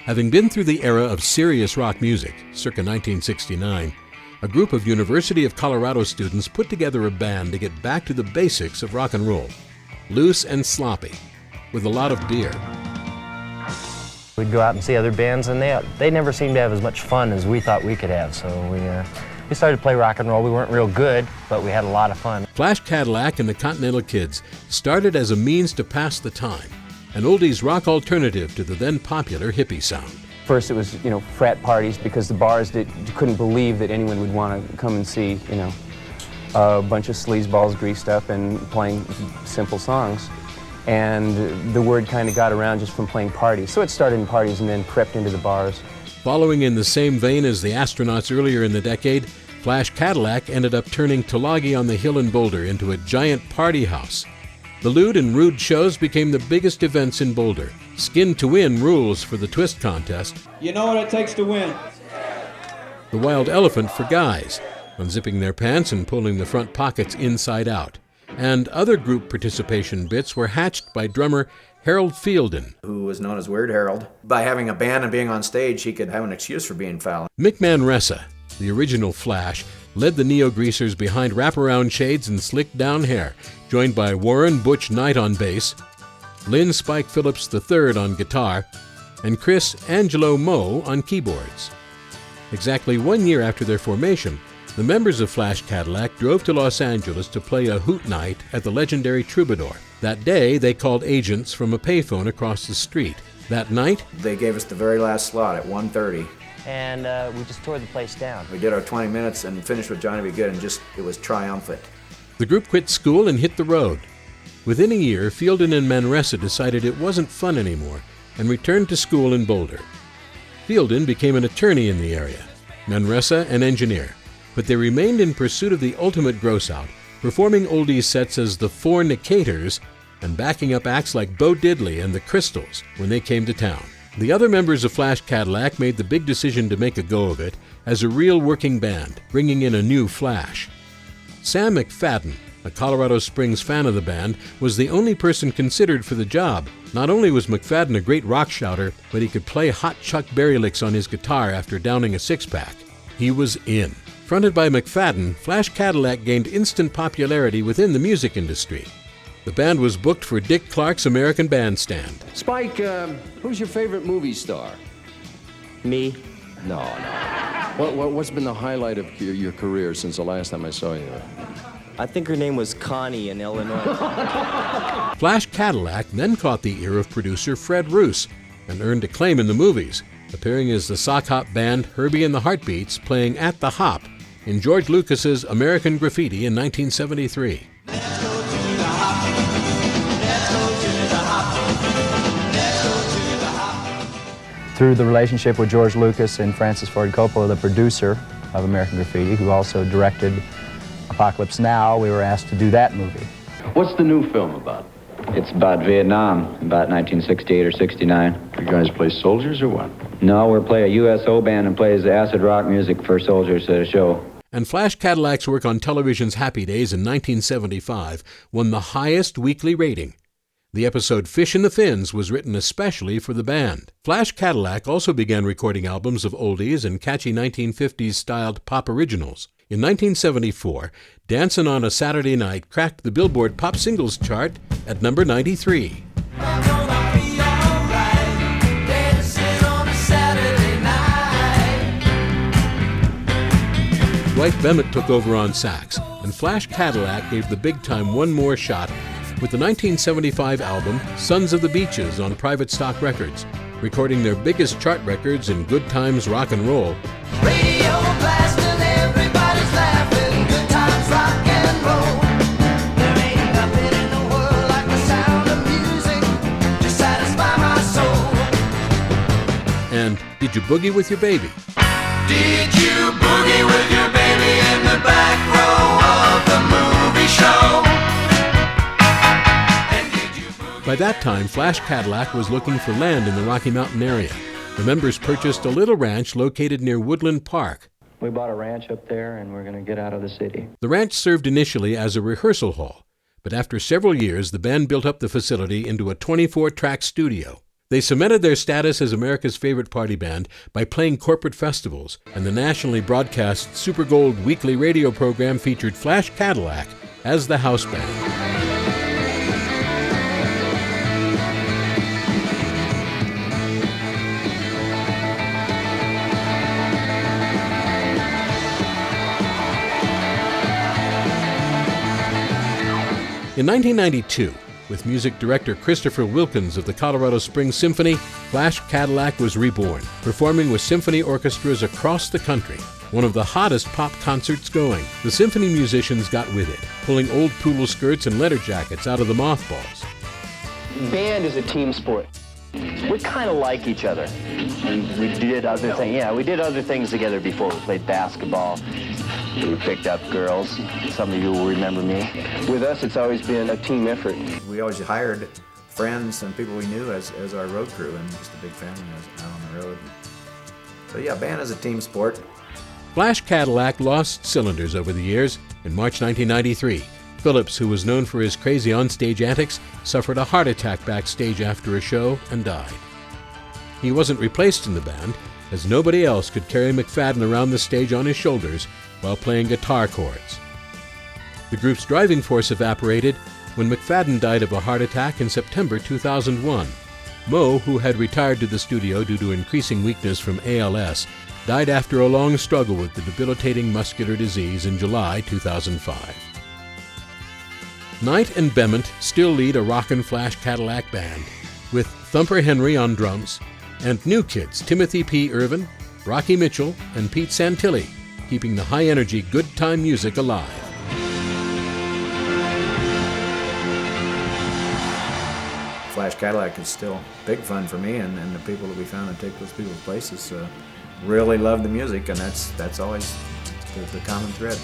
Having been through the era of serious rock music, circa 1969, a group of University of Colorado students put together a band to get back to the basics of rock and roll, loose and sloppy, with a lot of beer. We'd go out and see other bands, and they never seemed to have as much fun as we thought we could have, so we started to play rock and roll. We weren't real good, but we had a lot of fun. Flash Cadillac and the Continental Kids started as a means to pass the time, an oldies rock alternative to the then popular hippie sound. First it was, frat parties, because the bars couldn't believe that anyone would want to come and see, a bunch of sleazeballs greased up and playing simple songs. And the word kind of got around just from playing parties. So it started in parties and then crept into the bars. Following in the same vein as the Astronauts earlier in the decade, Flash Cadillac ended up turning Tulagi on the Hill in Boulder into a giant party house. The lewd and rude shows became the biggest events in Boulder. Skin to win rules for the twist contest. You know what it takes to win. The Wild Elephant for guys, unzipping their pants and pulling the front pockets inside out. And other group participation bits were hatched by drummer Harold Fielden, who was known as Weird Harold. By having a band and being on stage, he could have an excuse for being foul. Mick Manresa, the original Flash, led the neo-greasers behind wraparound shades and slicked down hair, joined by Warren Butch Knight on bass, Lynn Spike Phillips III on guitar, and Chris Angelo Moe on keyboards. Exactly 1 year after their formation, the members of Flash Cadillac drove to Los Angeles to play a hoot night at the legendary Troubadour. That day, they called agents from a payphone across the street. That night, they gave us the very last slot at 1:30. And we just tore the place down. We did our 20 minutes and finished with Johnny Be Good, and it was triumphant. The group quit school and hit the road. Within a year, Fielden and Manresa decided it wasn't fun anymore and returned to school in Boulder. Fielden became an attorney in the area, Manresa an engineer. But they remained in pursuit of the ultimate gross-out, performing oldies sets as the Four Nicators and backing up acts like Bo Diddley and the Crystals when they came to town. The other members of Flash Cadillac made the big decision to make a go of it as a real working band, bringing in a new Flash. Sam McFadden, a Colorado Springs fan of the band, was the only person considered for the job. Not only was McFadden a great rock shouter, but he could play hot Chuck Berry licks on his guitar after downing a six-pack. He was in. Fronted by McFadden, Flash Cadillac gained instant popularity within the music industry. The band was booked for Dick Clark's American Bandstand. Spike, who's your favorite movie star? Me? No. What's been the highlight of your career since the last time I saw you? I think her name was Connie in Illinois. Flash Cadillac then caught the ear of producer Fred Roos and earned acclaim in the movies, appearing as the sock hop band Herbie and the Heartbeats, playing At the Hop in George Lucas's American Graffiti in 1973. Let's go to the hop. Let's go to the hop. Let's go to the hop. Through the relationship with George Lucas and Francis Ford Coppola, the producer of American Graffiti, who also directed Apocalypse Now, we were asked to do that movie. What's the new film about? It's about Vietnam, about 1968 or 69. You guys play soldiers or what? No, we're play a USO band and plays acid rock music for soldiers at a show. And Flash Cadillac's work on television's Happy Days in 1975 won the highest weekly rating. The episode Fish in the Fins was written especially for the band. Flash Cadillac also began recording albums of oldies and catchy 1950s-styled pop originals. In 1974, Dancin' on a Saturday Night cracked the Billboard Pop Singles chart at number 93. Dwight Bennett took over on sax, and Flash Cadillac gave the big time one more shot with the 1975 album Sons of the Beaches on Private Stock Records, recording their biggest chart records in Good Times Rock and Roll. Radio blasting, everybody's laughing, good times rock and roll. There ain't nothing in the world like the sound of music to satisfy my soul. And Did You Boogie With Your Baby? Did you boogie with your baby in the back row of the movie show? And did you boogie? By that time, Flash Cadillac was looking for land in the Rocky Mountain area. The members purchased a little ranch located near Woodland Park. We bought a ranch up there, and we're going to get out of the city. The ranch served initially as a rehearsal hall, but after several years, the band built up the facility into a 24-track studio. They cemented their status as America's favorite party band by playing corporate festivals, and the nationally broadcast Super Gold weekly radio program featured Flash Cadillac as the house band. In 1992, with music director Christopher Wilkins of the Colorado Springs Symphony, Flash Cadillac was reborn, performing with symphony orchestras across the country. One of the hottest pop concerts going. The symphony musicians got with it, pulling old poodle skirts and leather jackets out of the mothballs. Band is a team sport. We kind of like each other. We did other things. Yeah, we did other things together before. We played basketball. We picked up girls. Some of you will remember me. With us, it's always been a team effort. We always hired friends and people we knew as our road crew, and just a big family out on the road. So yeah, band is a team sport. Flash Cadillac lost cylinders over the years. In March 1993, Phillips, who was known for his crazy onstage antics, suffered a heart attack backstage after a show and died. He wasn't replaced in the band, as nobody else could carry McFadden around the stage on his shoulders while playing guitar chords. The group's driving force evaporated when McFadden died of a heart attack in September 2001. Moe, who had retired to the studio due to increasing weakness from ALS, died after a long struggle with the debilitating muscular disease in July 2005. Knight and Bement still lead a rockin' Flash Cadillac band, with Thumper Henry on drums, and new kids Timothy P. Irvin, Rocky Mitchell, and Pete Santilli, keeping the high-energy, good-time music alive. Flash Cadillac is still big fun for me, and the people that we found and take those people's places really love the music, and that's always the common thread.